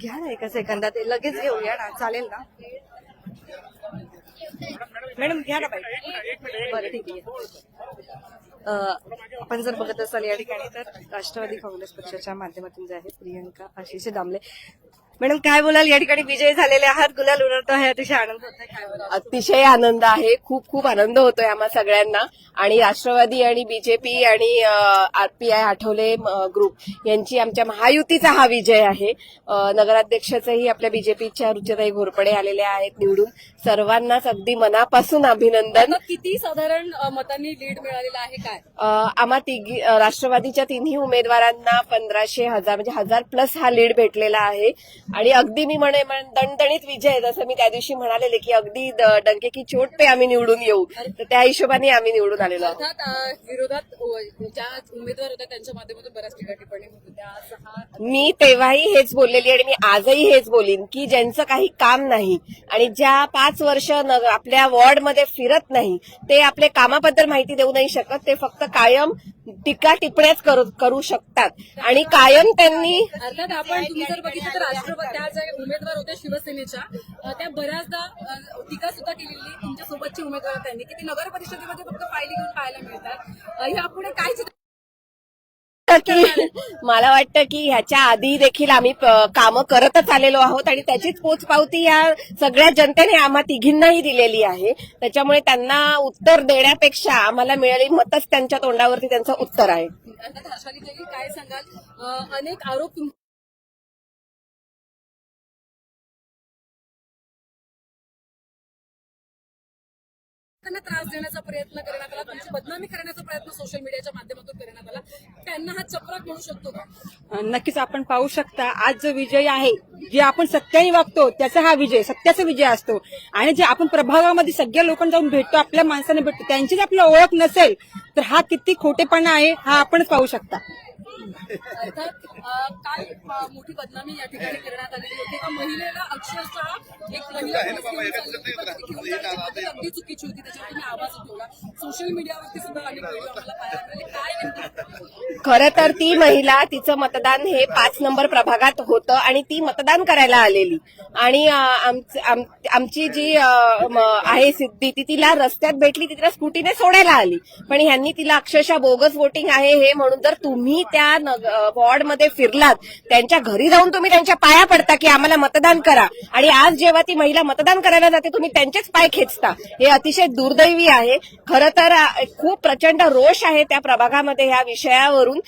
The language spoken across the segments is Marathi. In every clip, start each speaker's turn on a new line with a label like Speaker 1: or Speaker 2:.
Speaker 1: घ्या ना एका सेकंदात, ते लगेच घेऊया ना, चालेल ना मॅडम? घ्या ना बाई. बरं ठीक आहे. आपण जर बघत असाल या ठिकाणी तर राष्ट्रवादी काँग्रेस पक्षाच्या माध्यमातून जे आहे प्रियंका आशिष दामले. मॅडम काय बोलाल, या ठिकाणी विजय झालेले आहात, गुलाल उडवतो आहे, अतिशय आनंद होत आहे, काय बोलाल?
Speaker 2: अतिशय आनंद आहे. खूप खूप आनंद होतोय आम्हा सगळ्यांना. आणि राष्ट्रवादी आणि बीजेपी आणि आरपीआय आठवले ग्रुप यांची आमच्या महायुतीचा हा विजय आहे. नगराध्यक्षाचंही आपल्या बीजेपीच्या रुचिताई घोरपडे आलेल्या आहेत निवडून. सर्वांनाच अगदी मनापासून अभिनंदन.
Speaker 3: किती साधारण मतांनी लीड मिळालेला आहे काय?
Speaker 2: आम्हा राष्ट्रवादीच्या तिन्ही उमेदवारांना 1500 म्हणजे 1000+ हा लीड भेटलेला आहे. आणि अगदी मी दणदणीत विजय, जसं मी त्या दिवशी म्हणालेले की अगदी डंके की चोट पे आम्ही निवडून येऊ, तर त्या हिशोबाने आम्ही निवडून आलेलो आहोत.
Speaker 3: अर्थात विरोधात ज्या उमेदवार होत्या त्यांच्या माध्यमातून बऱ्याच टिप्पणी होत होत्या.
Speaker 2: मी तेव्हाही हेच बोललेली आणि मी आजही हेच बोलीन की ज्यांचं काही काम नाही आणि ज्या 5 वर्ष आपल्या वॉर्डमध्ये फिरत नाही ते आपले कामाबद्दल माहिती देऊ नाही शकत. ते फक्त कायम टीका टिप्पण्याच करू शकतात. आणि कायम त्यांनी
Speaker 3: अर्थात आपण तुम्ही जर बघितलं तर राष्ट्रवादी त्या ज्या उमेदवार होत्या शिवसेनेच्या, त्या बऱ्याचदा टीका सुद्धा केलेली तुमच्या सोबतची उमेदवार त्यांनी, की ती नगर परिषदेमध्ये फक्त फायली घेऊन पाहायला मिळतात. यापुढे काय
Speaker 2: मला वाटतं की ह्याच्या आधी देखील आम्ही कामं करतच आलेलो आहोत आणि त्याचीच पोचपावती या सगळ्या जनतेने आम्हा तिघींनाही दिलेली आहे. त्याच्यामुळे त्यांना उत्तर देण्यापेक्षा आम्हाला मिळालेली मतच त्यांच्या तोंडावरती त्यांचं उत्तर आहे.
Speaker 3: अर्थात हर्षाली काय सांगाल, अनेक आरोप त्रास देण्याचा प्रयत्न करण्यात आला, तुमची बदनामी करण्याचा प्रयत्न सोशल मीडियाच्या माध्यमातून करण्यात आला, त्यांना हा चपराक म्हणू शकतो का?
Speaker 4: नक्कीच आपण पाहू शकता आज जो विजय आहे, जे आपण सत्याने वागतो त्याचा हा विजय, सत्याचा विजय असतो. आणि जे आपण प्रभागामध्ये सगळ्या लोकांना जाऊन भेटतो, आपल्या माणसाने भेटतो, त्यांची आपली ओळख नसेल तर हा किती खोटेपणा आहे हा आपणच पाहू शकता.
Speaker 3: अर्थात काल मोठी बदनामी या ठिकाणी करण्यात आलेली होती. एका महिलेला अक्षरशः एक महिला अगदी चुकीची होती, त्याच्यावर तुम्ही आवाज उठवला. सोशल मीडियावरती सुद्धा अनेक व्हिडिओ आम्हाला पाहायला मिळाले. काय
Speaker 2: खरं तर ती महिला, तिचं मतदान हे 5 नंबर प्रभागात होतं आणि ती मतदान करायला आलेली. आणि आमची जी आहे सिद्धी, ती तिला रस्त्यात भेटली, ती तिला स्कूटीने सोडायला आली. पण ह्यांनी तिला अक्षरशः बोगस वोटिंग आहे हे म्हणून, जर तुम्ही त्या वॉर्डमध्ये फिरलात, त्यांच्या घरी जाऊन तुम्ही त्यांच्या पाया पडता की आम्हाला मतदान करा, आणि आज जेव्हा ती महिला मतदान करायला जाते तुम्ही त्यांचेच पाय खेचता, हे अतिशय दुर्दैवी आहे. खरं तर खूप प्रचंड रोष आहे त्या प्रभागामध्ये ह्या विषयावरून.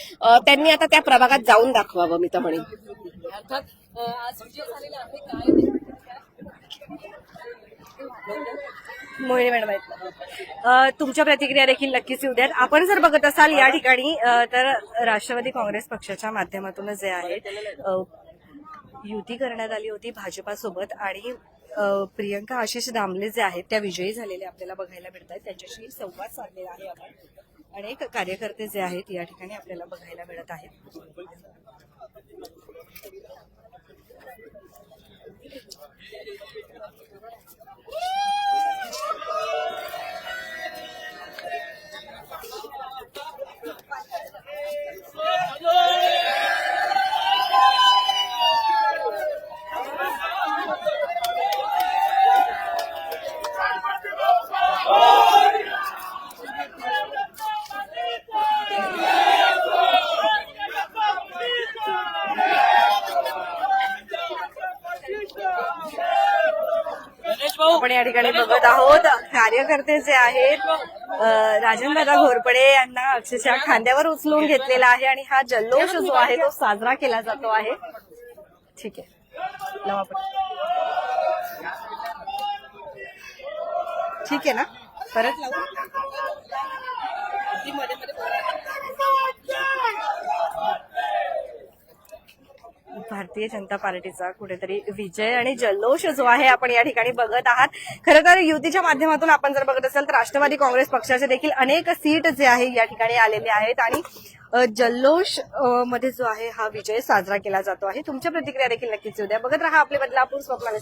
Speaker 2: त्यांनी आता त्या प्रभागात जाऊन दाखवावं, मी तर म्हणेन.
Speaker 3: अर्थात आज विजय झालेला आहे. काय
Speaker 1: मोहिनी मॅडम आहेत, तुमच्या प्रतिक्रिया देखील नक्कीच येऊ द्यात. आपण जर बघत असाल या ठिकाणी तर राष्ट्रवादी काँग्रेस पक्षाच्या माध्यमातून जे आहे युती करण्यात आली होती भाजपासोबत, आणि प्रियंका आशिष दामले जे आहेत त्या विजयी झालेले आपल्याला बघायला मिळत आहेत. त्यांच्याशी संवाद साधलेला आहे आपण. अनेक कार्यकर्ते जे आहेत या ठिकाणी आपल्याला बघायला मिळत आहेत. आपण या ठिकाणी बघत आहोत कार्यकर्ते जे आहेत राजनदादा घोरपडे यांना अक्षरशः खांद्यावर उचलून घेतलेला आहे आणि हा जल्लोष जो आहे तो साजरा केला जातो आहे. ठीक आहे, लावा आपण. ठीक आहे ना, परत लावू. भारतीय जनता पार्टीचा कुठेतरी विजय आणि जल्लोष जो आहे आपण या ठिकाणी बघत आहात. खरं तर युतीच्या माध्यमातून आपण जर बघत असाल तर राष्ट्रवादी काँग्रेस पक्षाचे देखील अनेक सीट जे आहे या ठिकाणी आलेले आहेत आणि जल्लोष मध्ये जो आहे हा विजय साजरा केला जातो आहे. तुमच्या प्रतिक्रिया देखील नक्कीच येऊ द्या. बघत राहा आपले बदलापूर स्वप्नाली.